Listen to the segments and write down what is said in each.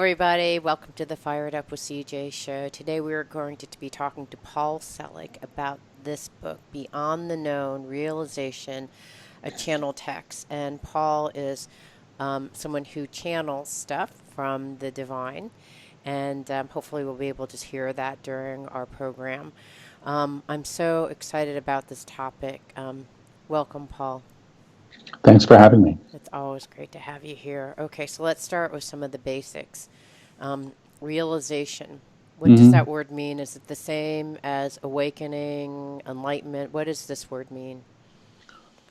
everybody. Welcome to the Fired Up with CJ show. Today we are going to be talking to Paul Selig about this book, Beyond the Known, Realization, a Channel Text. And Paul is someone who channels stuff from the divine, and hopefully we'll be able to hear that during our program. I'm so excited about this topic. Welcome, Paul. Thanks for having me. It's always great to have you here. Okay, so let's start with some of the basics. Realization. What does that word mean? Is it the same as awakening, enlightenment? What does this word mean?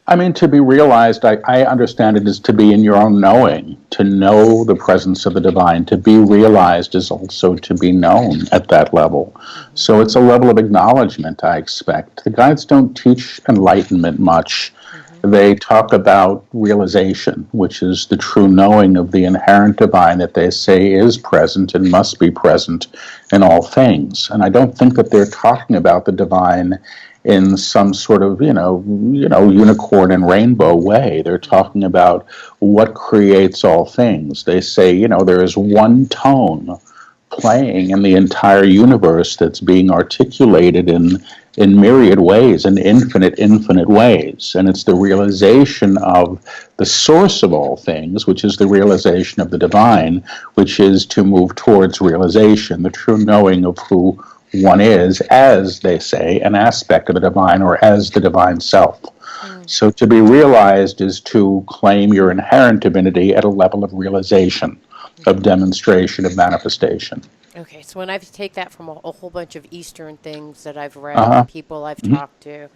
I mean, to be realized, I understand it as to be in your own knowing, to know the presence of the divine. To be realized is also to be known at that level. So it's a level of acknowledgement, I expect. The guides don't teach enlightenment much. They talk about realization, which is the true knowing of the inherent divine that they say is present and must be present in all things. And I don't think that they're talking about the divine in some sort of, unicorn and rainbow way. They're talking about what creates all things. They say, there is one tone playing in the entire universe that's being articulated in myriad ways, in infinite ways. And it's the realization of the source of all things, which is the realization of the divine, which is to move towards realization, the true knowing of who one is, as they say, an aspect of the divine or as the divine self. So to be realized is to claim your inherent divinity at a level of realization, of demonstration, of manifestation. Okay, so when I take that from a whole bunch of Eastern things that I've read and people I've talked to,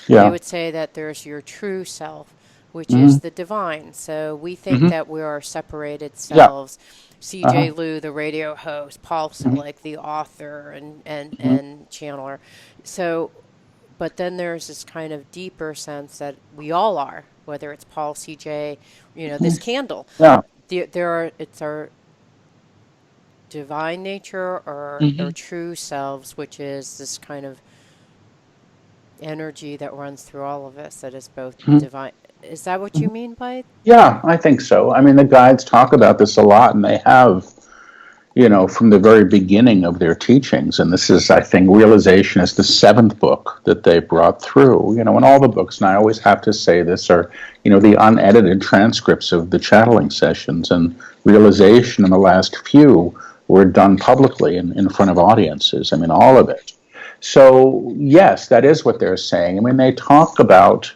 they would say that there's your true self, which is the divine. So we think that we are separated selves. CJ Liu, the radio host, Paul Selig, the author and channeler. So, but then there's this kind of deeper sense that we all are, whether it's Paul, CJ, this candle. It's our divine nature or true selves, which is this kind of energy that runs through all of us that is both divine. Is that what you mean by it? Yeah, I think so. I mean, the guides talk about this a lot, and they have, from the very beginning of their teachings. And this is, I think, Realization is the 7th book that they brought through. And all the books, and I always have to say this, are, the unedited transcripts of the channeling sessions. And Realization in the last few were done publicly in front of audiences. I mean, all of it. So, yes, that is what they're saying. I mean, they talk about,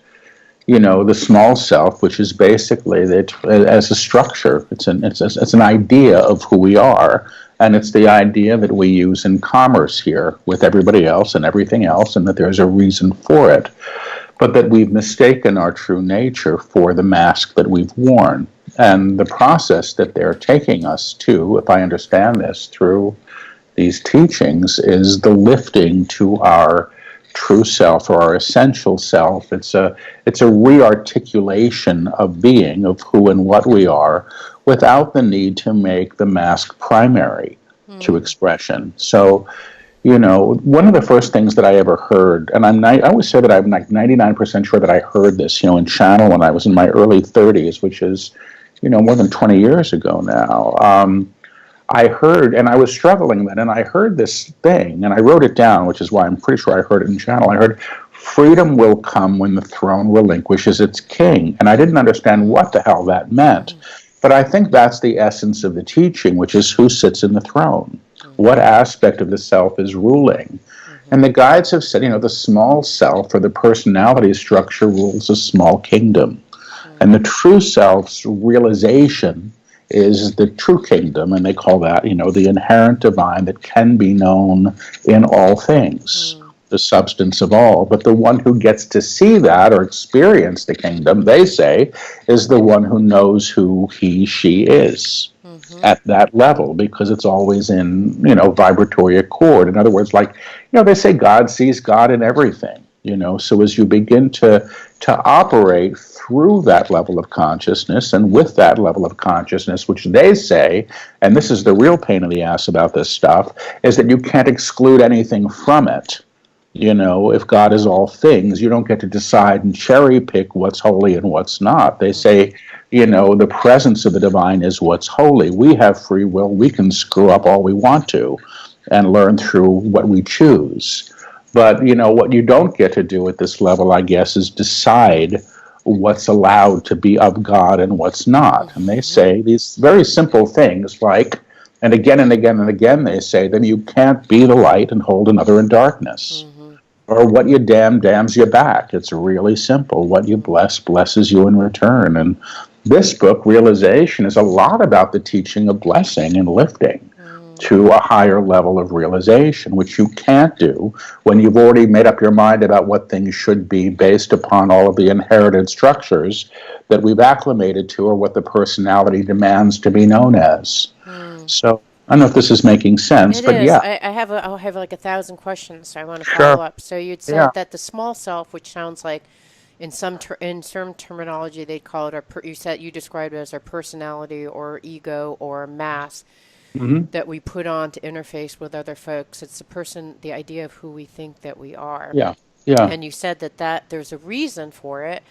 the small self, which is basically as a structure. It's an idea of who we are, and it's the idea that we use in commerce here with everybody else and everything else, and that there's a reason for it, but that we've mistaken our true nature for the mask that we've worn. And the process that they're taking us to, if I understand this, through these teachings, is the lifting to our true self or our essential self. It's a rearticulation of being, of who and what we are, without the need to make the mask primary to expression. So, one of the first things that I ever heard, and I always say that I'm like 99% sure that I heard this, in channel when I was in my early 30s, which is, more than 20 years ago now. I heard, and I was struggling then, and I heard this thing, and I wrote it down, which is why I'm pretty sure I heard it in channel. I heard, freedom will come when the throne relinquishes its king. And I didn't understand what the hell that meant. But I think that's the essence of the teaching, which is who sits in the throne. What aspect of the self is ruling? And the guides have said, the small self or the personality structure rules a small kingdom. And the true self's realization is the true kingdom, and they call that, the inherent divine that can be known in all things, the substance of all. But the one who gets to see that or experience the kingdom, they say, is the one who knows who he, she is at that level, because it's always in, vibratory accord. In other words, they say God sees God in everything. So as you begin to operate through that level of consciousness and with that level of consciousness, which they say, and this is the real pain in the ass about this stuff, is that you can't exclude anything from it. If God is all things, you don't get to decide and cherry pick what's holy and what's not. They say, the presence of the divine is what's holy. We have free will. We can screw up all we want to and learn through what we choose. But, what you don't get to do at this level, I guess, is decide what's allowed to be of God and what's not. And they say these very simple things like, and again and again and again, they say, then you can't be the light and hold another in darkness. Or what you damn damns you back. It's really simple. What you bless blesses you in return. And this book, Realization, is a lot about the teaching of blessing and lifting to a higher level of realization, which you can't do when you've already made up your mind about what things should be based upon all of the inherited structures that we've acclimated to, or what the personality demands to be known as. So I don't know if this is making sense, but is. yeah. I'll have like 1,000 questions, so I want to follow up. So you'd said that the small self, which sounds like in some terminology they'd call it you described it as our personality or ego or mass that we put on to interface with other folks. It's the idea of who we think that we are. Yeah. And you said that there's a reason for it.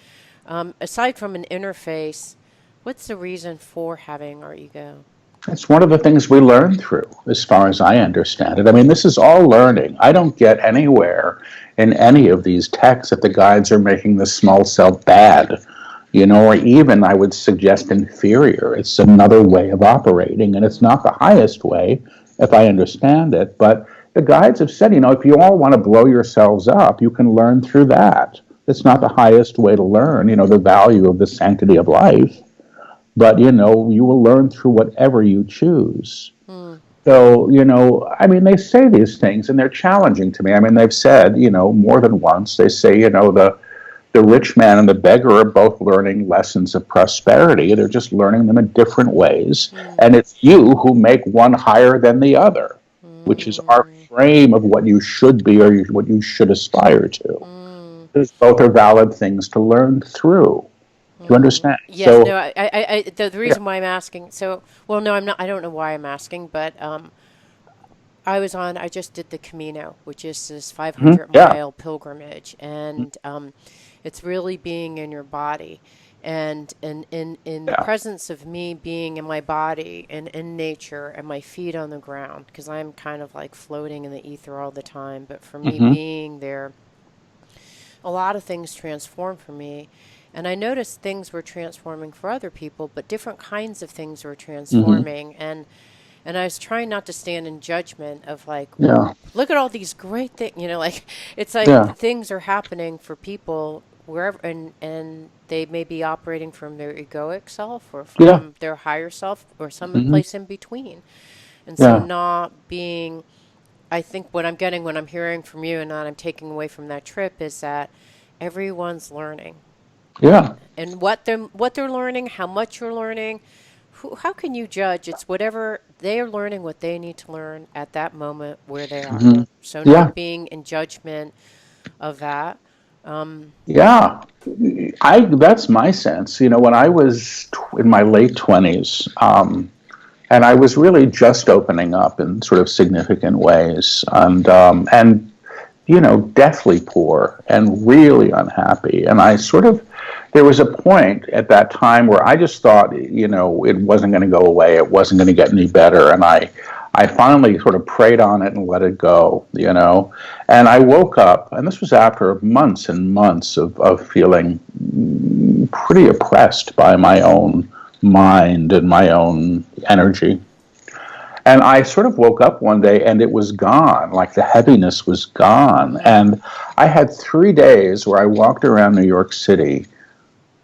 Aside from an interface, what's the reason for having our ego? It's one of the things we learn through, as far as I understand it. I mean, this is all learning. I don't get anywhere in any of these texts that the guides are making the small self bad, or even, I would suggest, inferior. It's another way of operating, and it's not the highest way, if I understand it. But the guides have said, if you all want to blow yourselves up, you can learn through that. It's not the highest way to learn, the value of the sanctity of life. But, you will learn through whatever you choose. So, they say these things, and they're challenging to me. I mean, they've said, more than once, they say, the rich man and the beggar are both learning lessons of prosperity. They're just learning them in different ways. And it's you who make one higher than the other, which is our frame of what you should be or what you should aspire to. Because both are valid things to learn through. Do you understand? Yes. So, no. The reason why I'm asking. No, I'm not. I don't know why I'm asking, but I just did the Camino, which is this 500-mile pilgrimage, and it's really being in your body, and in the presence of me being in my body and in nature and my feet on the ground, because I'm kind of like floating in the ether all the time. But for me being there, a lot of things transform for me. And I noticed things were transforming for other people, but different kinds of things were transforming. And I was trying not to stand in judgment of look at all these great things, it's like things are happening for people wherever, and they may be operating from their egoic self or from their higher self or some place in between. And so not being, I think what I'm getting when I'm hearing from you and not I'm taking away from that trip is that everyone's learning. Yeah. And what they're learning, how much you're learning, how can you judge? It's whatever they are learning, what they need to learn at that moment where they are. So not being in judgment of that. That's my sense. When I was in my late 20s, and I was really just opening up in sort of significant ways, and deathly poor and really unhappy. And there was a point at that time where I just thought, it wasn't going to go away. It wasn't going to get any better. And I finally sort of prayed on it and let it go, And I woke up, and this was after months and months of feeling pretty oppressed by my own mind and my own energy. And I sort of woke up one day and it was gone, like the heaviness was gone. And I had 3 days where I walked around New York City,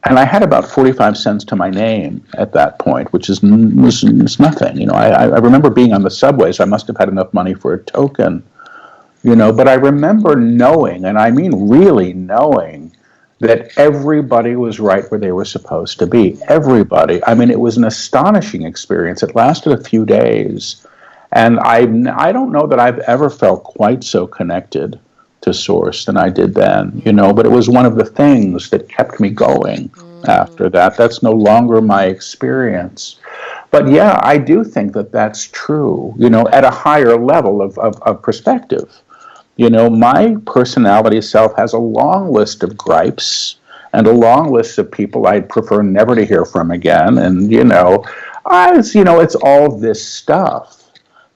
and I had about 45 cents to my name at that point, which was nothing. I remember being on the subway, so I must have had enough money for a token, but I remember knowing, and I mean really knowing, that everybody was right where they were supposed to be. Everybody. I mean, it was an astonishing experience. It lasted a few days. And I don't know that I've ever felt quite so connected to Source than I did then, but it was one of the things that kept me going after that. That's no longer my experience. But I do think that that's true, at a higher level of perspective. My personality self has a long list of gripes and a long list of people I'd prefer never to hear from again. And, it's all this stuff.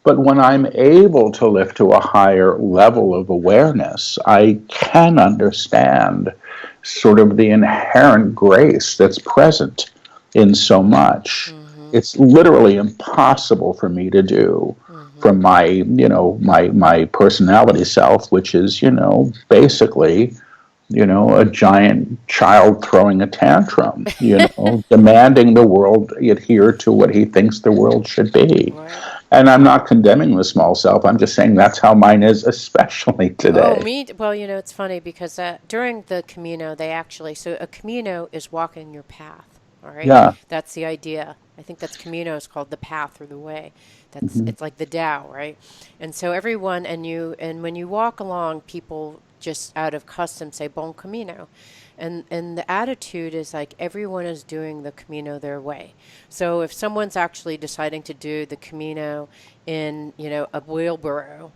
But when I'm able to lift to a higher level of awareness, I can understand sort of the inherent grace that's present in so much. Mm-hmm. It's literally impossible for me to do Mm-hmm. from my personality self, which is, basically, a giant child throwing a tantrum, demanding the world adhere to what he thinks the world should be. Right. And I'm not condemning the small self. I'm just saying that's how mine is, especially Oh, today. well, it's funny because during the Camino, so a Camino is walking your path, all right? Yeah. That's the idea. I think that's Camino is called the path or the way. Hmm. It's like the Tao, right? And so everyone, and when you walk along, people just out of custom say Bon Camino. And the attitude is like everyone is doing the Camino their way. So if someone's actually deciding to do the Camino in, a wheelbarrow,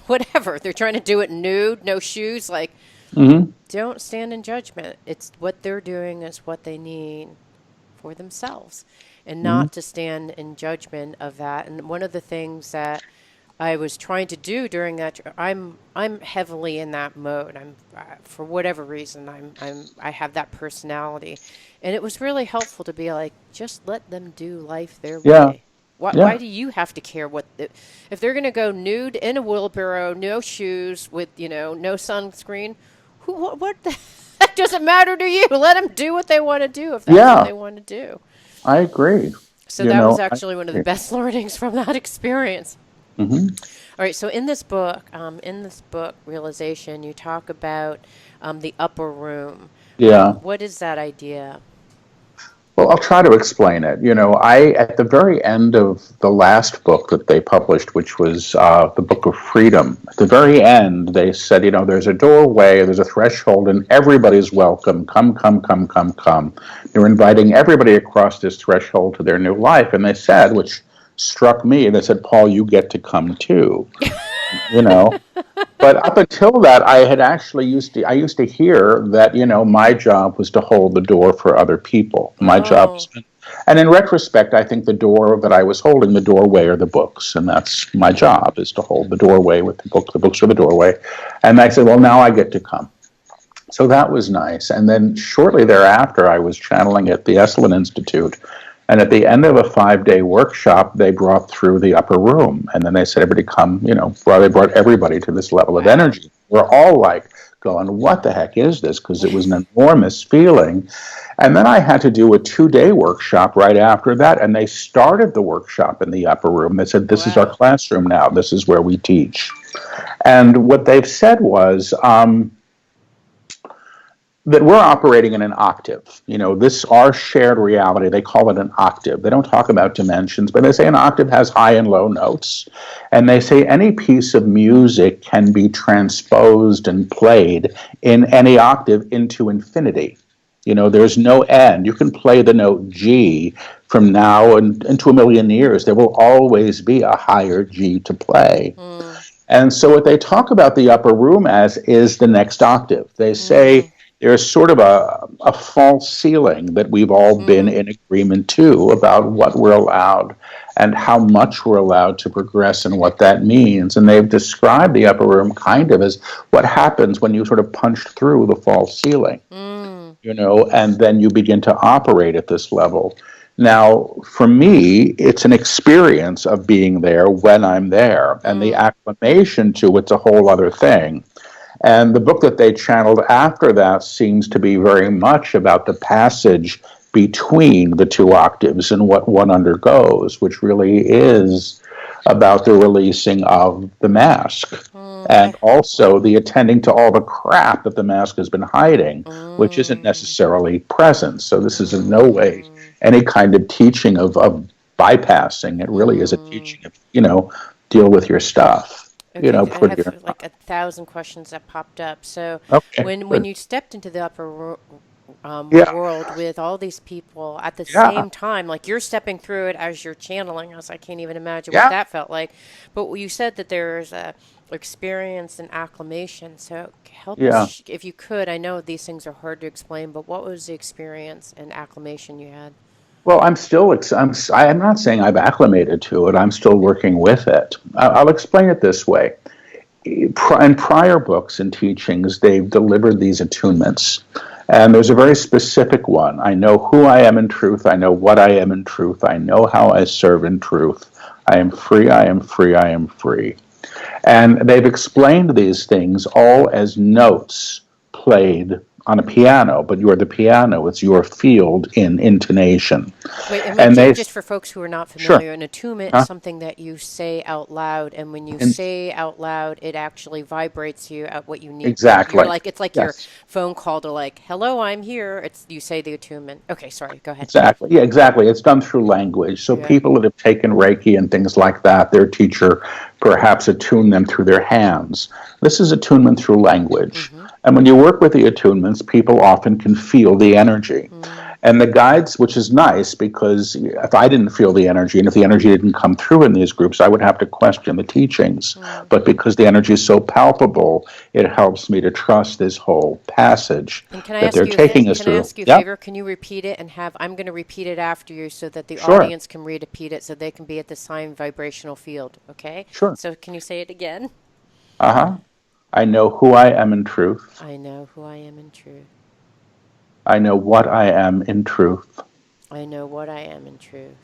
whatever, they're trying to do it nude, no shoes, like Hmm. don't stand in judgment. It's what they're doing is what they need for themselves and Hmm. not to stand in judgment of that. And one of the things that I was trying to do during that, I'm heavily in that mode. I'm for whatever reason I have that personality, and it was really helpful to be like, just let them do life their Yeah. way. Why Yeah. do you have to care if they're going to go nude in a wheelbarrow, no shoes, with no sunscreen? What the, that doesn't matter to you. Let them do what they want to do if that's what Yeah. they want to do. I agree. So that was I actually one of the agree. best learnings from that experience. Hmm. All right, so in this book, Realization, you talk about the upper room. Yeah. What is that idea? Well, I'll try to explain it. At the very end of the last book that they published, which was the Book of Freedom, at the very end, they said, there's a doorway, there's a threshold, and everybody's welcome. Come, come, come, come, come. They're inviting everybody across this threshold to their new life. And they said, which struck me, they said, Paul, you get to come too. You know, but up until that, I had actually used to hear that, my job was to hold the door for other people. My job Oh, was, and in retrospect, I think the door that I was holding, the doorway, are the books, and that's my job, is to hold the doorway with the book. The books are the doorway, and I said, well, now I get to come. So that was nice. And then shortly thereafter, I was channeling at the Esalen Institute. And at the end of a 5-day workshop, they brought through the upper room. And then they said, everybody come, they brought everybody to this level of wow. energy. We're all like going, what the heck is this? Because it was an enormous feeling. And then I had to do a 2-day workshop right after that. And they started the workshop in the upper room. They said, this is our Wow. classroom now. This is where we teach. And what they've said was, that we're operating in an octave. This our shared reality. They call it an octave. They don't talk about dimensions, but they say an octave has high and low notes, and they say any piece of music can be transposed and played in any octave into infinity. There's no end. You can play the note G from now and into a million years. There will always be a higher G to play. Mm, And so what they talk about the upper room as is the next octave. They mm, say there's sort of a false ceiling that we've all been mm, in agreement to about what we're allowed and how much we're allowed to progress and what that means. And they've described the upper room kind of as what happens when you sort of punch through the false ceiling, mm, and then you begin to operate at this level. Now, for me, it's an experience of being there when I'm there, and the mm, acclimation to it's a whole other thing. And the book that they channeled after that seems to be very much about the passage between the two octaves and what one undergoes, which really is about the releasing of the mask mm. and also the attending to all the crap that the mask has been hiding, which isn't Mm, necessarily present. So this is in no way mm, any kind of teaching of bypassing. It really is a mm. teaching of, deal with your stuff. Okay, I Put have your like 1,000 questions that popped up. So, okay, when good. you stepped into the Yeah, world with all these people at the yeah, same time, like you're stepping through it as you're channeling us, I can't even imagine what yeah. that felt like. But you said that there's experience and acclimation. So help Yeah. us, if you could. I know these things are hard to explain, but what was the experience and acclimation you had? Well, I'm not saying I've acclimated to it. I'm still working with it. I'll explain it this way. In prior books and teachings, they've delivered these attunements. And there's a very specific one. I know who I am in truth. I know what I am in truth. I know how I serve in truth. I am free. I am free. I am free. And they've explained these things all as notes played on a piano, but you're the piano. It's your field in intonation. Wait, And they, just for folks who are not sure, familiar, an attunement is huh? something that you say out loud, and when you And say out loud, it actually vibrates you at what you need. You're exactly. like, it's like your Yes. phone call to like, "Hello, I'm here." It's you say the attunement. Okay, sorry, go ahead. Exactly. Yeah, exactly. It's done through language. So Yeah. people that have taken Reiki and things like that, their teacher perhaps attuned them through their hands. This is attunement through language. Mm-hmm. And when you work with the attunements, people often can feel the energy. Mm. And the guides, which is nice because if I didn't feel the energy and if the energy didn't come through in these groups, I would have to question the teachings. Mm. But because the energy is so palpable, it helps me to trust this whole passage And can I that ask they're you taking us can I through. ask you a Yeah, favor? Can you repeat it and have I'm going to repeat it after you so that the sure. audience can repeat it so they can be at the same vibrational field, okay? Sure. So can you say it again? Uh-huh. I know who I am in truth. I know who I am in truth. I know what I am in truth. I know what I am in truth.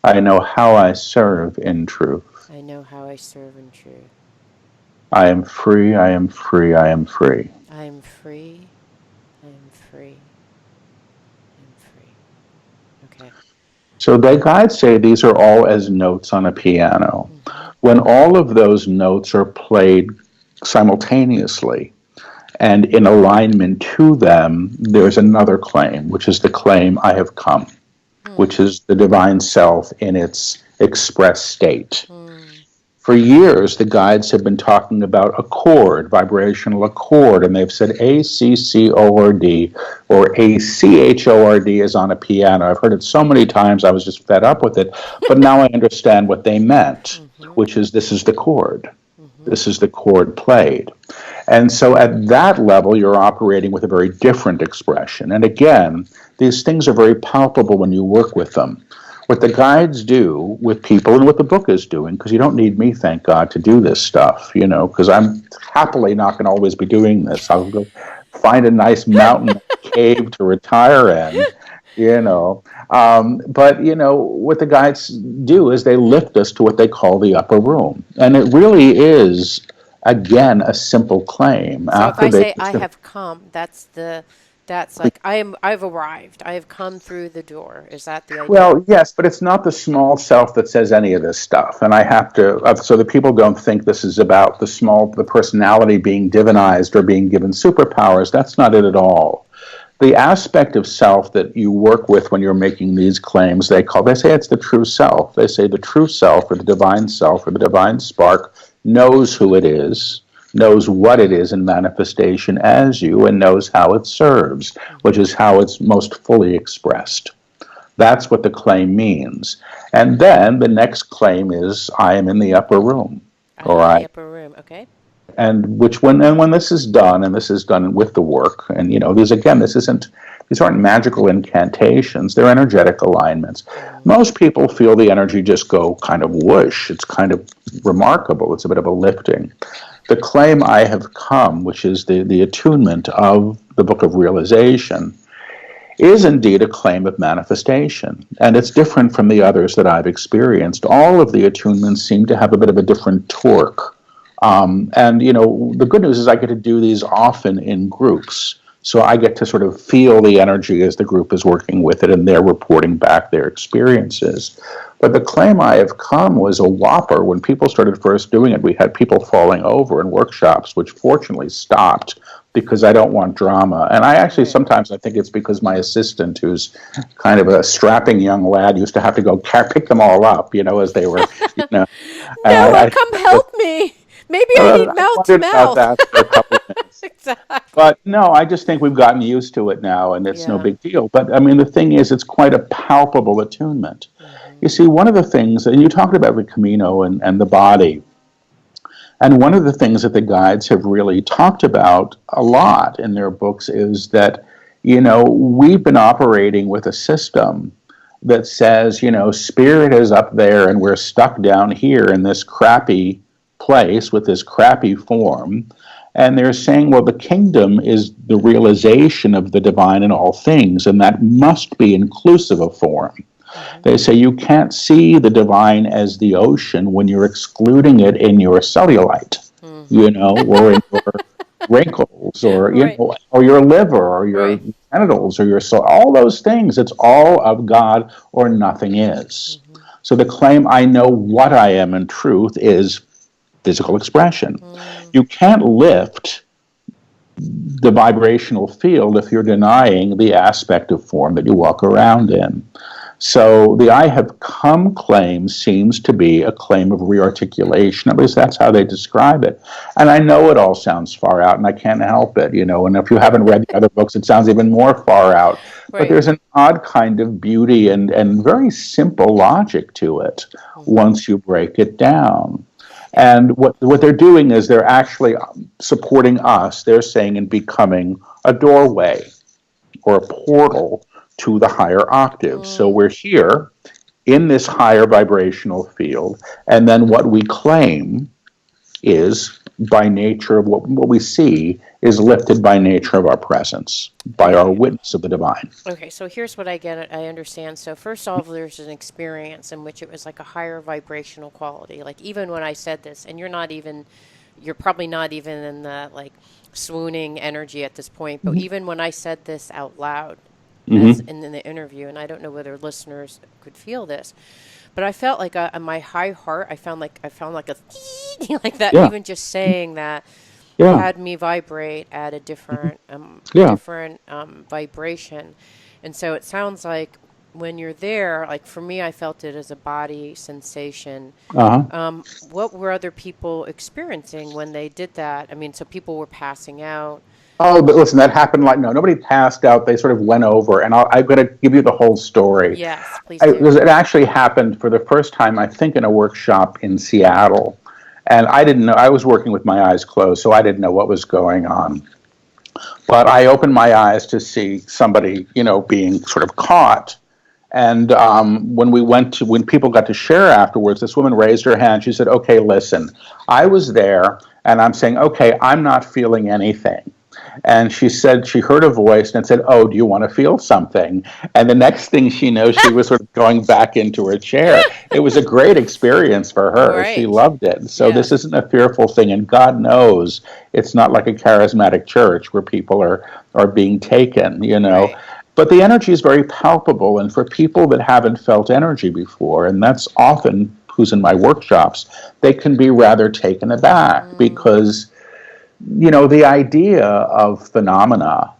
I know how I serve in truth. I know how I serve in truth. I am free, I am free, I am free. I am free. I am free. I am free. Okay. So the guides say these are all as notes on a piano. Mm-hmm. When all of those notes are played simultaneously and in alignment to them, there's another claim, which is the claim I have come, which is the divine self in its express state. For years, the guides have been talking about a chord, vibrational accord, and they've said A-C-C-O-R-D or A-C-H-O-R-D is on a piano. I've heard it so many times, I was just fed up with it. But now I understand what they meant, which is this is the chord. This is the chord played. And so at that level, you're operating with a very different expression. And again, these things are very palpable when you work with them. What the guides do with people and what the book is doing, because you don't need me, thank God, to do this stuff, because I'm happily not going to always be doing this. I'll go find a nice mountain cave to retire in, what the guides do is they lift us to what they call the upper room. And it really is, again, a simple claim. So if I say I have come, that's like I've arrived. I have come through the door. Is that the idea? Well, yes, but it's not the small self that says any of this stuff. And I have to, so that people don't think this is about the personality being divinized or being given superpowers. That's not it at all. The aspect of self that you work with when you're making these claims, they say it's the true self. They say the true self or the divine spark knows who it is, knows what it is in manifestation as you, and knows how it serves, which is how it's most fully expressed. That's what the claim means. And then the next claim is, I am in the upper room. I'm in the upper room, okay. And when this is done, and this is done with the work, and these aren't magical incantations, they're energetic alignments. Most people feel the energy just go kind of whoosh. It's kind of remarkable. It's a bit of a lifting. The claim I have come, which is the attunement of the Book of Realization, is indeed a claim of manifestation. And it's different from the others that I've experienced. All of the attunements seem to have a bit of a different torque. The good news is I get to do these often in groups. So I get to sort of feel the energy as the group is working with it and they're reporting back their experiences. But the claim I have come was a whopper. When people started first doing it, we had people falling over in workshops, which fortunately stopped because I don't want drama. And I think it's because my assistant, who's kind of a strapping young lad, used to have to go pick them all up, as they were, Noah, come help me. Maybe I need mouth to mouth. That for a couple of minutes. Exactly. But no, I just think we've gotten used to it now, and it's no big deal. But I mean, the thing is, it's quite a palpable attunement. You see, one of the things, and you talked about the Camino and the body, And one of the things that the guides have really talked about a lot in their books is that, we've been operating with a system that says, spirit is up there and we're stuck down here in this crappy place with this crappy form. And they're saying, well, the kingdom is the realization of the divine in all things, and that must be inclusive of form. They say you can't see the divine as the ocean when you're excluding it in your cellulite, or in your wrinkles, or Right. or your liver, or your Right. genitals, or your soul. All those things. It's all of God, or nothing is. So the claim, "I know what I am in truth," is physical expression. You can't lift the vibrational field if you're denying the aspect of form that you walk around in. So the "I have come" claim seems to be a claim of rearticulation. At least that's how they describe it. And I know it all sounds far out, and I can't help it, And if you haven't read the other books, it sounds even more far out. But Right. there's an odd kind of beauty and very simple logic to it once you break it down. And what they're doing is they're actually supporting us. They're saying in becoming a doorway or a portal to the higher octaves. So we're here in this higher vibrational field, and then what we claim is, by nature of what we see, is lifted by nature of our presence, by our Okay. witness of the divine. Okay, so here's what I get. I understand. So first off, there's an experience in which it was like a higher vibrational quality. Like even when I said this, and you're probably not even in the like swooning energy at this point. But even when I said this out loud, as Mm-hmm. in the interview, and I don't know whether listeners could feel this, but I felt like my high heart. I found like a like that. Yeah, Even just saying that yeah, had me vibrate at a yeah. different vibration. And so it sounds like when you're there, like for me, I felt it as a body sensation. Uh-huh. What were other people experiencing when they did that? I mean, so people were passing out. Oh, but listen, that happened like, no, nobody passed out. They sort of went over, and I'm going to give you the whole story. Yes, please do. It actually happened for the first time, I think, in a workshop in Seattle. And I didn't know, I was working with my eyes closed, so I didn't know what was going on. But I opened my eyes to see somebody, being sort of caught. And when people got to share afterwards, this woman raised her hand. She said, "Okay, listen, I was there, and I'm saying, okay, I'm not feeling anything." And she said she heard a voice and it said, "Oh, do you want to feel something?" And the next thing she knows, she was sort of going back into her chair. It was a great experience for her. She Right. loved it. So this Yes. isn't a fearful thing. And God knows it's not like a charismatic church where people are being taken. Right. But the energy is very palpable. And for people that haven't felt energy before, and that's often who's in my workshops, they can be rather taken aback because the idea of phenomena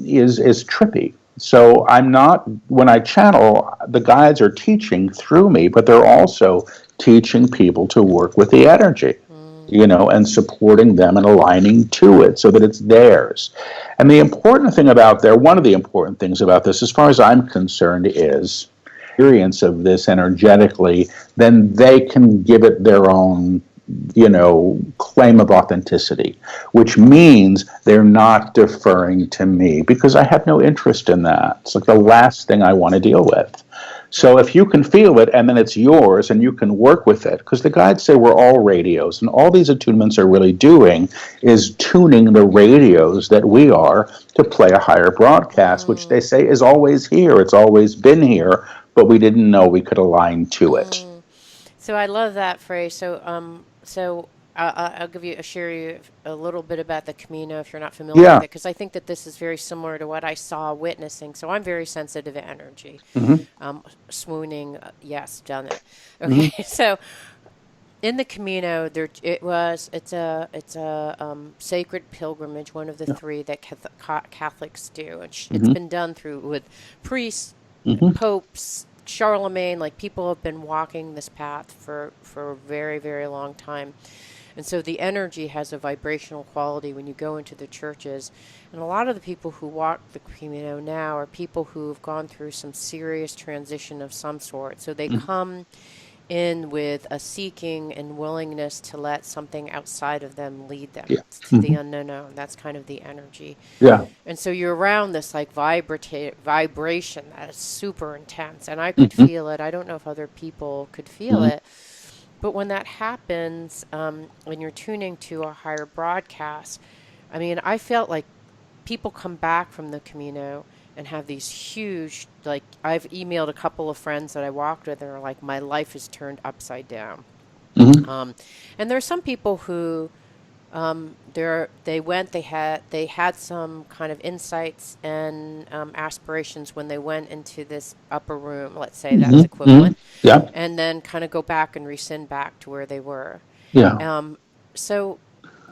is trippy. So I'm not, when I channel, the guides are teaching through me, but they're also teaching people to work with the energy, and supporting them and aligning to it so that it's theirs. And the important thing one of the important things about this, as far as I'm concerned, is experience of this energetically, then they can give it their own claim of authenticity, which means they're not deferring to me because I have no interest in that. It's like the last thing I want to deal with. So Right. if you can feel it and then it's yours and you can work with it, because the guides say we're all radios, and all these attunements are really doing is tuning the radios that we are to play a higher broadcast, which they say is always here. It's always been here, but we didn't know we could align to it. So I love that phrase. I'll share you a little bit about the Camino if you're not familiar with Yeah. it, because I think that this is very similar to what I saw witnessing. So I'm very sensitive to energy. Hmm. Swooning, yes, done it. Hmm. Okay, so in the Camino, it's a sacred pilgrimage, one of the three that Catholics do, and it's Hmm. been done through with priests, Hmm. popes, Charlemagne. Like people have been walking this path for a very very long time, and so the energy has a vibrational quality when you go into the churches. And a lot of the people who walk the Camino now are people who have gone through some serious transition of some sort. So they come in with a seeking and willingness to let something outside of them lead them Yeah. to the unknown. That's kind of the energy. Yeah. And so you're around this like vibration that is super intense. And I could feel it. I don't know if other people could feel it. But when that happens, when you're tuning to a higher broadcast, I mean, I felt like people come back from the Camino and have these huge, like, I've emailed a couple of friends that I walked with and are like, my life is turned upside down. And there's some people who they had some kind of insights and aspirations when they went into this upper room, let's say that's equivalent, Yeah. and then kind of go back and rescind back to where they were. Yeah. So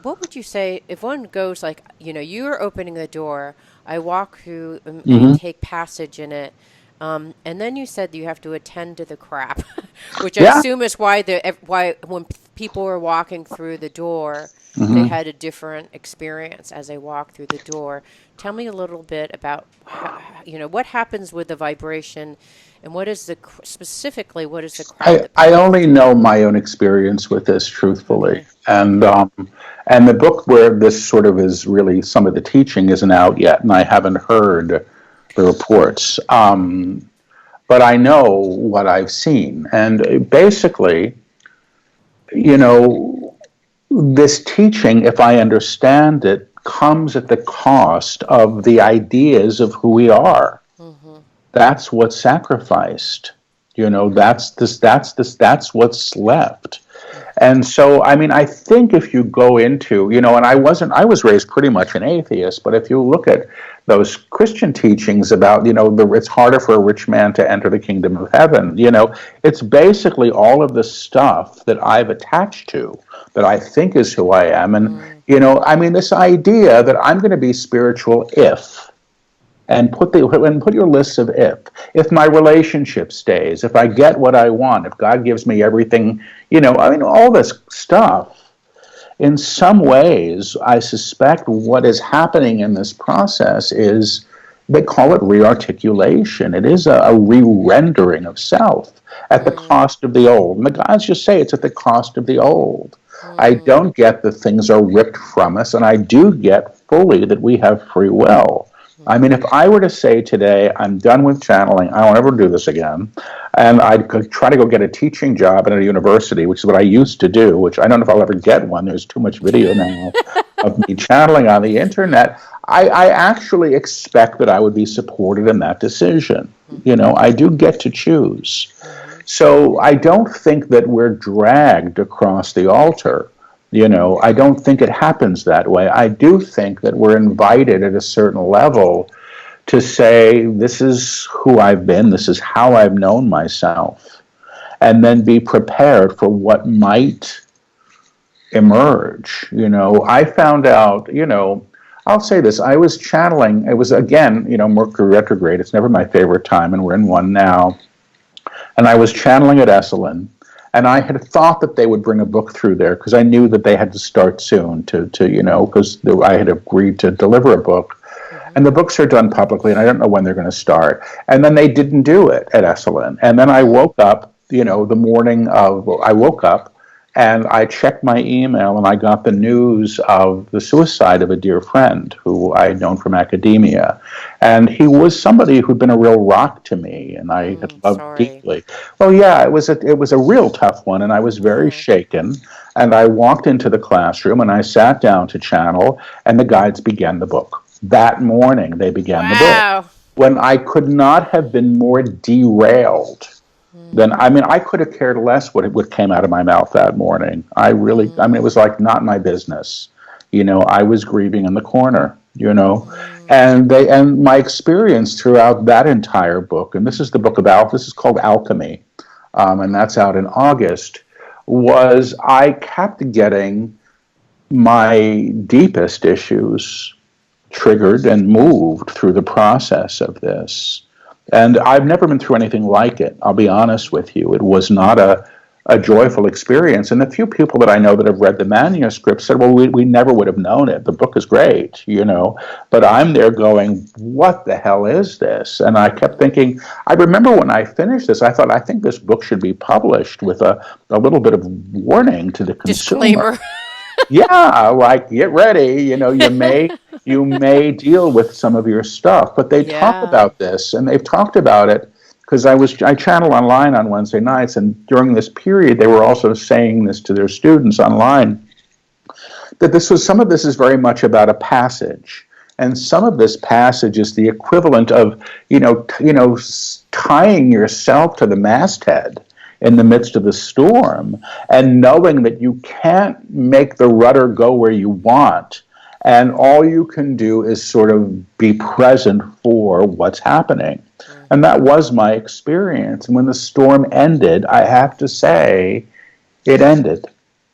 what would you say if one goes like, you're opening the door, I walk through and take passage in it, and then you said you have to attend to the crap, which I assume is why when people were walking through the door, they had a different experience as they walked through the door. Tell me a little bit about what happens with the vibration, and what is specifically what is the crowd? I only know my own experience with this, truthfully, Okay. And the book where this sort of is really some of the teaching isn't out yet, and I haven't heard the reports. But I know what I've seen, and basically, this teaching, if I understand it, comes at the cost of the ideas of who we are. That's what's sacrificed. That's what's left. And so, I mean, I think if you go into, and I was raised pretty much an atheist, but if you look at those Christian teachings about, it's harder for a rich man to enter the kingdom of heaven, it's basically all of the stuff that I've attached to, that I think is who I am. And, I mean, this idea that I'm going to be spiritual and put your list of if my relationship stays, if I get what I want, if God gives me everything, I mean, all this stuff. In some ways, I suspect what is happening in this process is, they call it rearticulation. It is a re-rendering of self at the cost of the old. And the guys just say it's at the cost of the old. I don't get that things are ripped from us, and I do get fully that we have free will. I mean, if I were to say today, I'm done with channeling, I won't ever do this again, and I could try to go get a teaching job at a university, which is what I used to do, which I don't know if I'll ever get one. There's too much video now of me channeling on the internet. I actually expect that I would be supported in that decision. I do get to choose. So I don't think that we're dragged across the altar. I don't think it happens that way. I do think that we're invited at a certain level to say, this is who I've been, this is how I've known myself, and then be prepared for what might emerge. I found out, I'll say this, I was channeling, it was again, Mercury retrograde, it's never my favorite time, and we're in one now, and I was channeling at Esalen. And I had thought that they would bring a book through there because I knew that they had to start soon because I had agreed to deliver a book. And the books are done publicly, and I don't know when they're going to start. And then they didn't do it at Esalen. And then I woke up, the morning of, I woke up and I checked my email, and I got the news of the suicide of a dear friend who I had known from academia. And he was somebody who'd been a real rock to me, and I had loved deeply. Well, yeah, it was a real tough one, and I was very shaken. And I walked into the classroom, and I sat down to channel, and the guides began the book. That morning, they began the book. When I could not have been more derailed. Then, I mean, I could have cared less what came out of my mouth that morning. I mean, it was like not my business. I was grieving in the corner, and my experience throughout that entire book, and this is the book about, this is called Alchemy, and that's out in August, was I kept getting my deepest issues triggered and moved through the process of this. And I've never been through anything like it. I'll be honest with you. It was not a joyful experience. And the few people that I know that have read the manuscript said, well, we never would have known it. The book is great, but I'm there going, what the hell is this? And I kept thinking, I remember when I finished this, I thought, I think this book should be published with a little bit of warning to the consumer. Disclaimer. Yeah, like, get ready, you may deal with some of your stuff. But they talk about this, and they've talked about it because I channel online on Wednesday nights, and during this period, they were also saying this to their students online, that some of this is very much about a passage, and some of this passage is the equivalent of, tying yourself to the masthead in the midst of the storm, and knowing that you can't make the rudder go where you want, and all you can do is sort of be present for what's happening. And that was my experience. And when the storm ended, I have to say, it ended.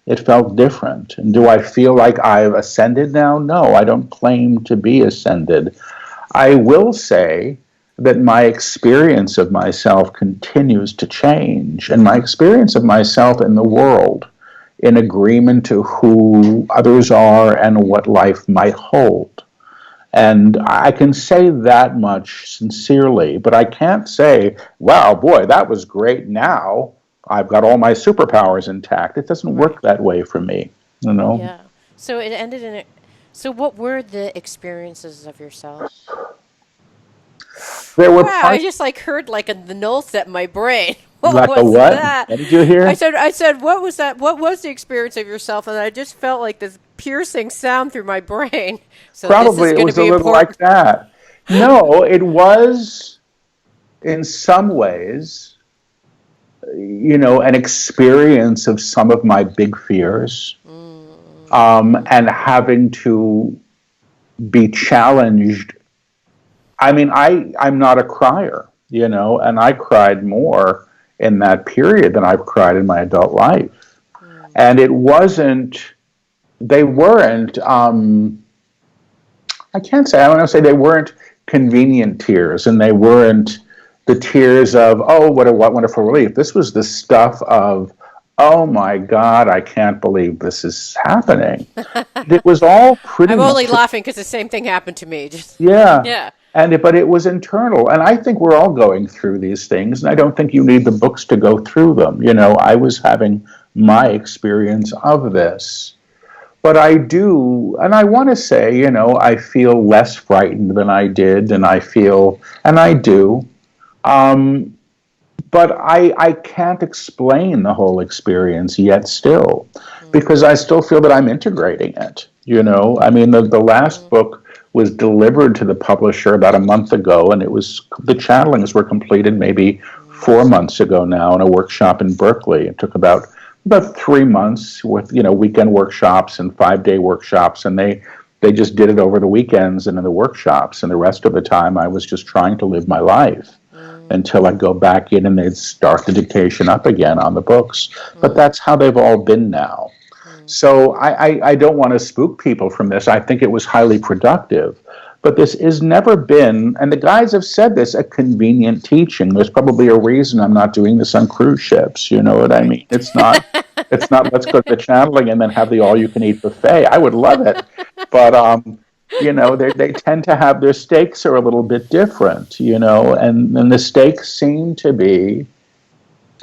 It felt different. And do I feel like I've ascended now? No, I don't claim to be ascended. I will say that my experience of myself continues to change, and my experience of myself in the world, in agreement to who others are and what life might hold. And I can say that much sincerely, but I can't say, wow, boy, that was great. Now I've got all my superpowers intact. It doesn't work that way for me, Yeah. So it ended in it. So what were the experiences of yourself? There were Wow, I just heard the null set in my brain. What like was a what? that? What did you hear? I said, what was that? What was the experience of yourself? And I just felt like this piercing sound through my brain. So Probably it was a little like that. No, it was in some ways, an experience of some of my big fears, and having to be challenged. I mean, I'm not a crier, and I cried more in that period than I've cried in my adult life. And they weren't, I can't say, I want to say they weren't convenient tears, and they weren't the tears of, oh, what wonderful relief. This was the stuff of, oh my God, I can't believe this is happening. It was all pretty I'm only laughing because the same thing happened to me. Yeah. But it was internal. And I think we're all going through these things, and I don't think you need the books to go through them. I was having my experience of this. But I do, and I want to say, I feel less frightened than I did, and I do. But I can't explain the whole experience yet still, because I still feel that I'm integrating it. I mean, the last book was delivered to the publisher about a month ago, and the channelings were completed maybe 4 months ago now in a workshop in Berkeley. It took about 3 months with weekend workshops and 5-day workshops, and they just did it over the weekends and in the workshops, and the rest of the time I was just trying to live my life until I'd go back in and they'd start the dictation up again on the books. But that's how they've all been now. So I don't want to spook people from this. I think it was highly productive. But this has never been, and the guys have said this, a convenient teaching. There's probably a reason I'm not doing this on cruise ships. You know what I mean? It's not, let's go to the channeling and then have the all-you-can-eat buffet. I would love it. But, they tend to have, their stakes are a little bit different, and the stakes seem to be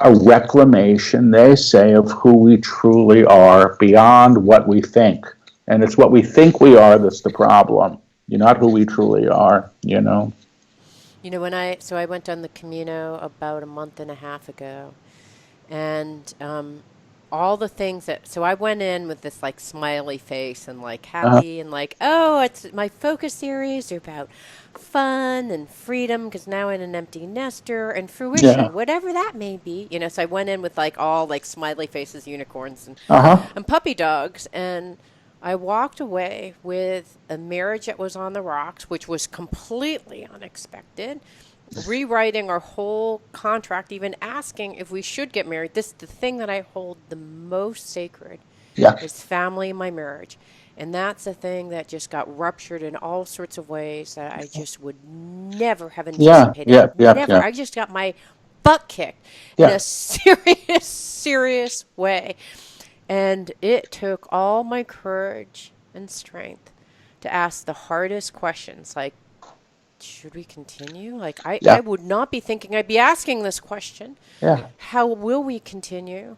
a reclamation, they say, of who we truly are beyond what we think. And it's what we think we are that's the problem. You're not who we truly are, When I went on the Camino about a month and a half ago, and all the things so I went in with this smiley face and happy and oh, it's my focus areas are about fun and freedom because now I'm an empty nester and fruition, whatever that may be, So I went in with all smiley faces, unicorns, and puppy dogs, and I walked away with a marriage that was on the rocks, which was completely unexpected. Rewriting our whole contract, even asking if we should get married. The thing that I hold the most sacred is family and my marriage. And that's a thing that just got ruptured in all sorts of ways that I just would never have anticipated. Never. I just got my butt kicked in a serious way. And it took all my courage and strength to ask the hardest questions, like, should we continue? Like, I would not be thinking I'd be asking this question. Yeah. How will we continue?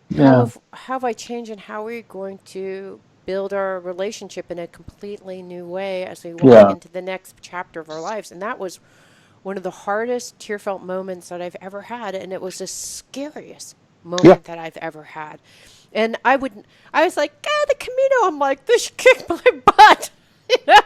Yeah. How have I changed, and how are we going to build our relationship in a completely new way as we walk into the next chapter of our lives? And that was one of the hardest tear-felt moments that I've ever had, and it was the scariest moment that I've ever had. And I was like, the Camino. I'm like, this kicked my butt. You know?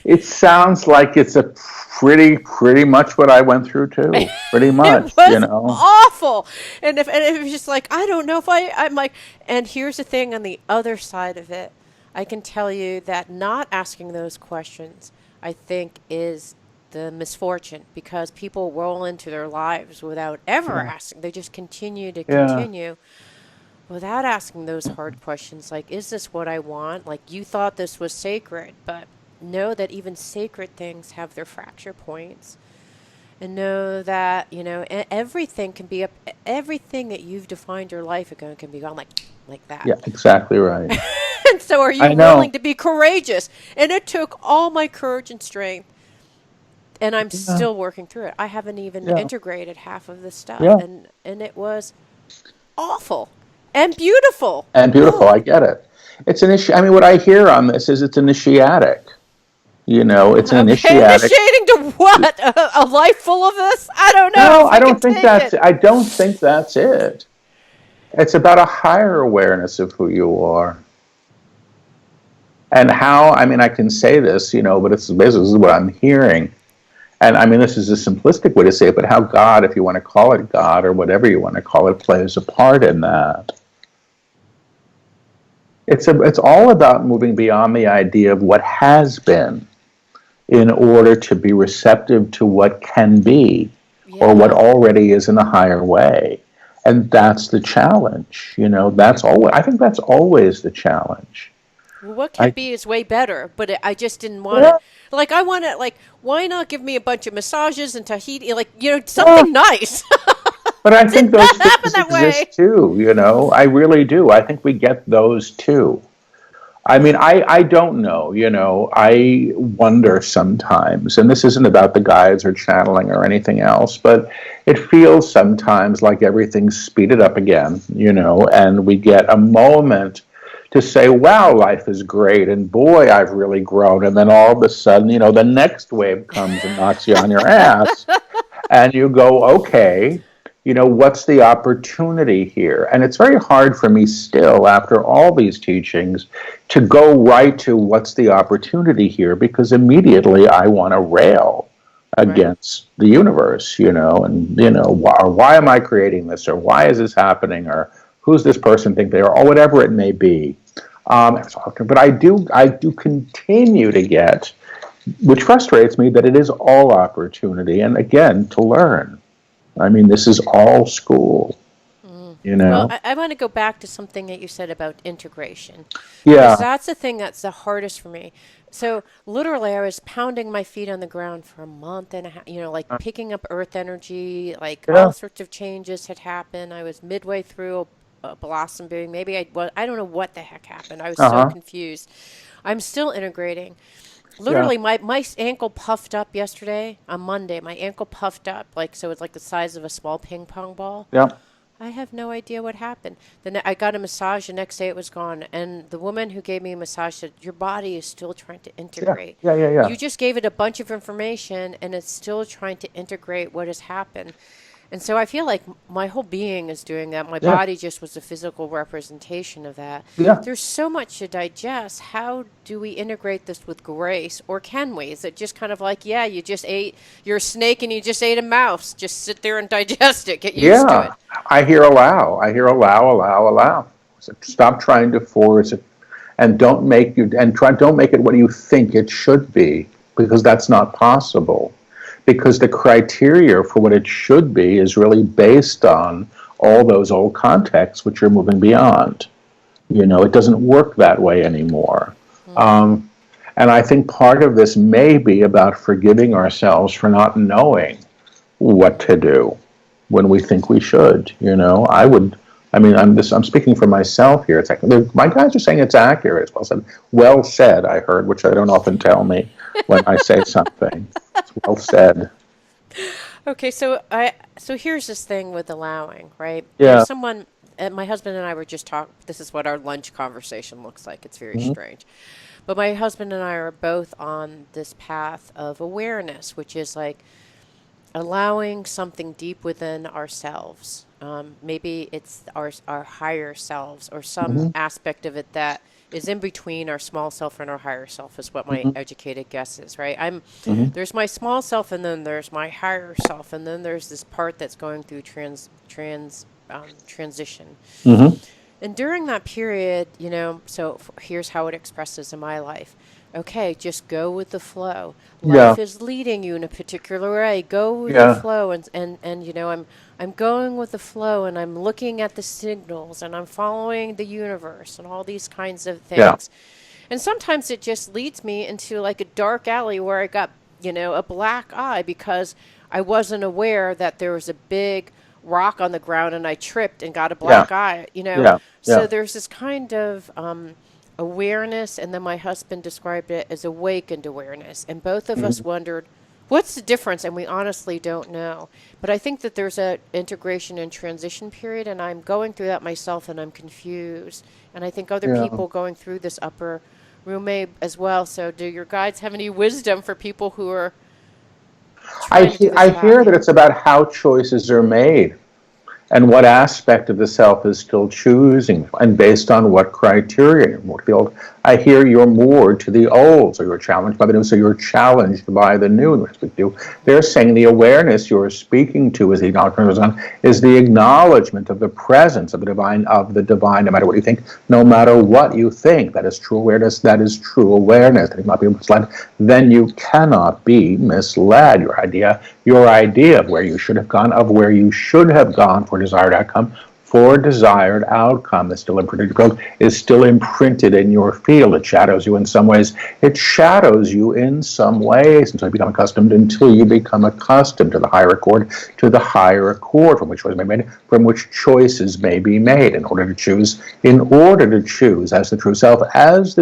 It sounds like it's a pretty much what I went through too. Pretty much, it was awful. And if it was just like, I don't know if I'm like, and here's the thing on the other side of it, I can tell you that not asking those questions, I think, is the misfortune, because people roll into their lives without ever asking. They just continue without asking those hard questions, like, is this what I want? Like, you thought this was sacred, but know that even sacred things have their fracture points. And know that, everything can be everything that you've defined your life ago can be gone like that. Yeah, exactly right. And so are you willing to be courageous? And it took all my courage and strength. And I'm still working through it. I haven't even integrated half of this stuff. Yeah. And it was awful. And beautiful. I get it. It's an issue. I mean, what I hear on this is it's initiatic. It's an initiatic. Initiating to what? A life full of this? I don't know. No, I don't think that's it. It's about a higher awareness of who you are. And how, I mean, I can say this, but this is what I'm hearing. And I mean, this is a simplistic way to say it, but how God, if you want to call it God or whatever you want to call it, plays a part in that. It's all about moving beyond the idea of what has been in order to be receptive to what can be or what already is in a higher way. And that's the challenge. I think that's always the challenge. Well, what can be is way better, but I just didn't want it. Like, I want to, why not give me a bunch of massages in Tahiti? Something nice. But I think those things exist too, I really do. I think we get those too. I mean, I don't know, I wonder sometimes, and this isn't about the guides or channeling or anything else, but it feels sometimes like everything's speeded up again, and we get a moment to say, wow, life is great, and boy, I've really grown, and then all of a sudden, the next wave comes and knocks you on your ass, and you go, okay, what's the opportunity here? And it's very hard for me still, after all these teachings, to go right to what's the opportunity here, because immediately I want to rail against the universe, and, why am I creating this, or why is this happening, or who's this person think they are, or whatever it may be. But I do continue to get, which frustrates me, that it is all opportunity, and again, to learn. I mean, this is all school, Well, I want to go back to something that you said about integration. Yeah. Because that's the thing that's the hardest for me. So literally, I was pounding my feet on the ground for a month and a half, picking up earth energy, all sorts of changes had happened. I was midway through a blossom blooming. Maybe I don't know what the heck happened. I was so confused. I'm still integrating. Literally, my ankle puffed up yesterday, on Monday. My ankle puffed up, so it's like the size of a small ping pong ball. Yeah. I have no idea what happened. Then I got a massage. The next day it was gone. And the woman who gave me a massage said, your body is still trying to integrate. Yeah. You just gave it a bunch of information, and it's still trying to integrate what has happened. And so I feel like my whole being is doing that. My body just was a physical representation of that. Yeah. There's so much to digest. How do we integrate this with grace? Or can we? Is it just kind of like, you're a snake and you just ate a mouse. Just sit there and digest it. Get used to it. I hear allow. So stop trying to force it, and don't make it what you think it should be, because that's not possible. Because the criteria for what it should be is really based on all those old contexts which you're moving beyond. It doesn't work that way anymore. And I think part of this may be about forgiving ourselves for not knowing what to do. when we think we should. I'm speaking for myself here. It's like my guys are saying it's accurate. It's well said. Well said, I heard, which I don't often tell me when I say something. It's well said. Okay, so here's this thing with allowing, right? Yeah. Someone, my husband and I were just talking. This is what our lunch conversation looks like. It's very Mm-hmm. strange, but my husband and I are both on this path of awareness, which is like allowing something deep within ourselves. Maybe it's our higher selves or some Mm-hmm. aspect of it that is in between our small self and our higher self is what my Mm-hmm. educated guess is, right? Mm-hmm. There's my small self and then there's my higher self and then there's this part that's going through transition. Mm-hmm. And during that period, here's how it expresses in my life. Okay, just go with the flow. Yeah. Life is leading you in a particular way. Go with the Yeah. flow, I'm going with the flow, and I'm looking at the signals, and I'm following the universe, and all these kinds of Yeah. things. And sometimes it just leads me into like a dark alley where I got a black eye because I wasn't aware that there was a big rock on the ground and I tripped and got a Yeah. black eye. Yeah. So Yeah. there's this kind of awareness, and then my husband described it as awakened awareness. And both of us Mm-hmm. wondered, what's the difference? And we honestly don't know. But I think that there's a integration and transition period, and I'm going through that myself, and I'm confused. And I think other Yeah. people going through this upper room may as well. So do your guides have any wisdom for people who are trying to do this I hear path? that it's about how choices are made and what aspect of the self is still choosing, and based on what criteria you're more to the old. I hear you're moored to the old, so you're challenged by the new, so you're challenged by the new. They're saying the awareness you're speaking to is the acknowledgement is the acknowledgement of the presence of the divine, no matter what you think, no matter what you think. That is true awareness, that is true awareness. That cannot be misled. Then you cannot be misled. Your idea of where you should have gone, for desired outcome is still imprinted in your field. It shadows you in some ways. Until you become accustomed to the higher accord from which choices may be made in order to choose as the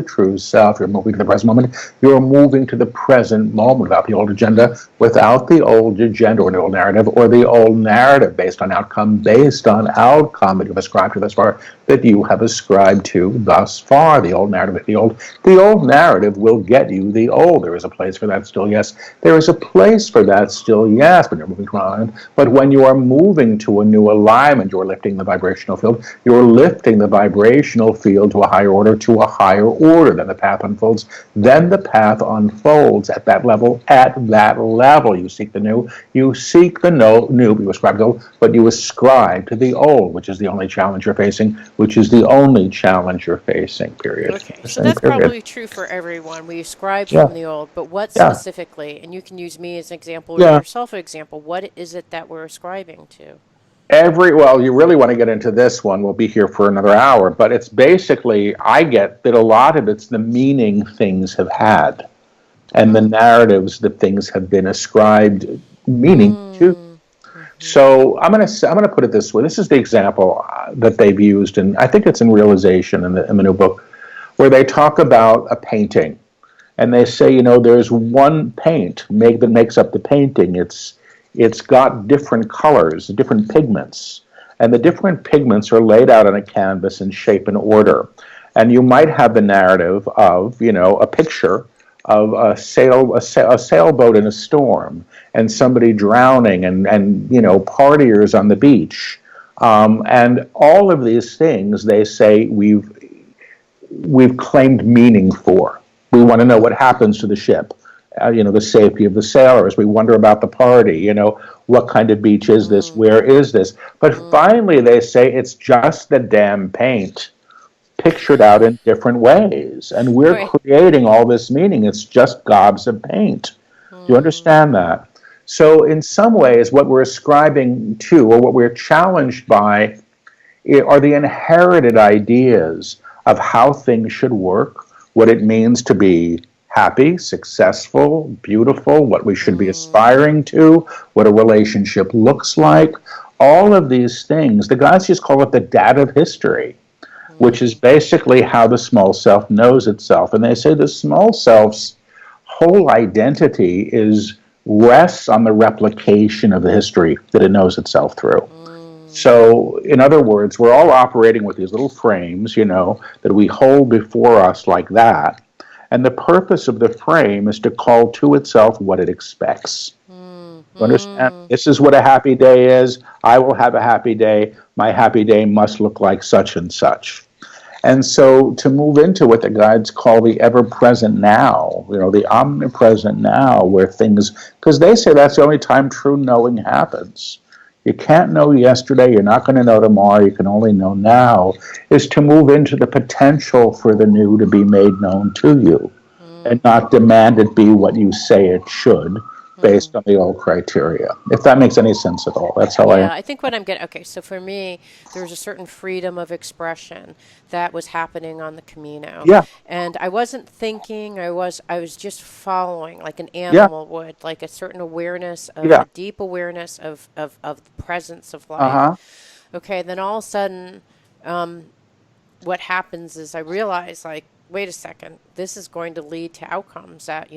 true self. You're moving to the present moment. You're moving to the present moment without the old agenda, or the old narrative, or the old narrative based on outcome that you've ascribed to thus far, that you have ascribed to thus far. The old narrative will get you the old. There is a place for that still, yes. There is a place for that still, yes, but you're moving to an alignment. But when you are moving to a new alignment, you're lifting the vibrational field. You're lifting the vibrational field to a higher order, Then the path unfolds. At that level. You seek the new. You ascribe to the old, but you ascribe to the old, which is the only challenge you're facing, period. Okay, so that's probably true for everyone. We ascribe Yeah. from the old, but what Yeah. specifically? And you can use me as an example or Yeah. yourself as an example. What is it that we're ascribing to? You really want to get into this one. We'll be here for another hour, but it's basically, I get that a lot of it's the meaning things have had and the narratives that things have been ascribed meaning to. So I'm going to put it this way. This is the example that they've used, and I think it's in Realization in the new book, where they talk about a painting, and they say, there's one paint that makes up the painting. It's got different colors, different pigments, and the different pigments are laid out on a canvas in shape and order. And you might have the narrative of, a picture of a sailboat in a storm, and somebody drowning, and partiers on the beach, and all of these things. They say we've claimed meaning for. We want to know what happens to the ship. The safety of the sailors. We wonder about the party. What kind of beach is this? Where is this? But finally, they say it's just the damn paint, pictured out in different ways, and we're creating all this meaning. It's just gobs of paint. Do you understand that? So in some ways, what we're ascribing to, or what we're challenged by, are the inherited ideas of how things should work, what it means to be happy, successful, beautiful, what we should be aspiring to, what a relationship looks like. all of these things, the guys just call it the data of history, which is basically how the small self knows itself. And they say the small self's whole identity rests on the replication of the history that it knows itself through. So, in other words, we're all operating with these little frames, that we hold before us like that. And the purpose of the frame is to call to itself what it expects. You understand? This is what a happy day is. I will have a happy day. My happy day must look like such and such. And so to move into what the guides call the ever-present now, the omnipresent now, where things, because they say that's the only time true knowing happens. You can't know yesterday, you're not going to know tomorrow, you can only know now, is to move into the potential for the new to be made known to you and not demand it be what you say it should based on the old criteria. If that makes any sense at all. That's how I think what I'm getting, okay, so for me, there's a certain freedom of expression that was happening on the Camino. Yeah. And I wasn't thinking, I was just following like an animal would, like a certain awareness of a deep awareness of the presence of life. Okay, then all of a sudden, what happens is I realize, like, wait a second, this is going to lead to outcomes that,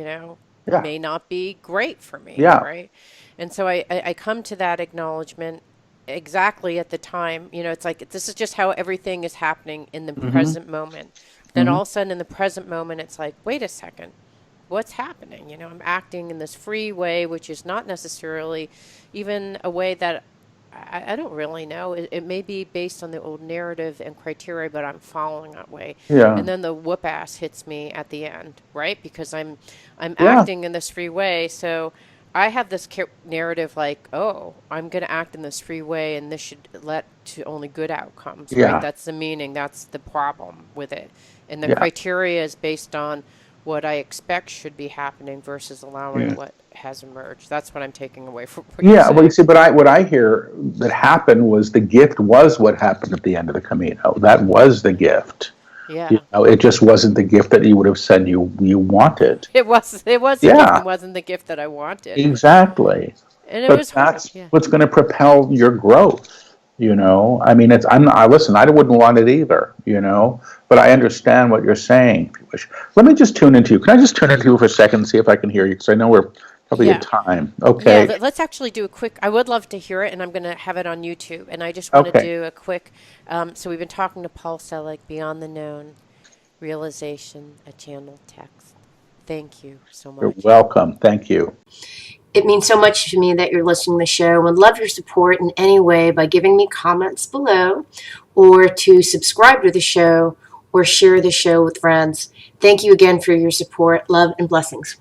may not be great for me, right? And so I come to that acknowledgement exactly at the time. It's like this is just how everything is happening in the present moment. Then all of a sudden in the present moment, it's like, wait a second, what's happening? I'm acting in this free way, which is not necessarily even a way that I don't really know. It may be based on the old narrative and criteria, but I'm following that way. Yeah. And then the whoop ass hits me at the end, right? Because I'm acting in this free way. So I have this narrative like, oh, I'm going to act in this free way, and this should lead to only good outcomes, right? That's the meaning. That's the problem with it. And the criteria is based on what I expect should be happening versus allowing what has emerged. That's what I'm taking away from what you're saying. Well, you see, but what I hear that happened was the gift was what happened at the end of the Camino. That was the gift. Yeah. It just wasn't the gift that you would have said you wanted. It was the gift. It wasn't the gift that I wanted. Exactly. And it was hard. That's what's going to propel your growth. I mean, listen, I wouldn't want it either, but I understand what you're saying. Let me just tune into you. Can I just tune into you for a second and see if I can hear you? Because I know we're probably at time. Okay. Yeah, let's actually do a quick, I would love to hear it, and I'm going to have it on YouTube. And I just want to do a quick, so we've been talking to Paul Selig, Beyond the Known, Realization, a Channel Text. Thank you so much. You're welcome. Thank you. It means so much to me that you're listening to the show. I would love your support in any way by giving me comments below, or to subscribe to the show, or share the show with friends. Thank you again for your support. Love and blessings.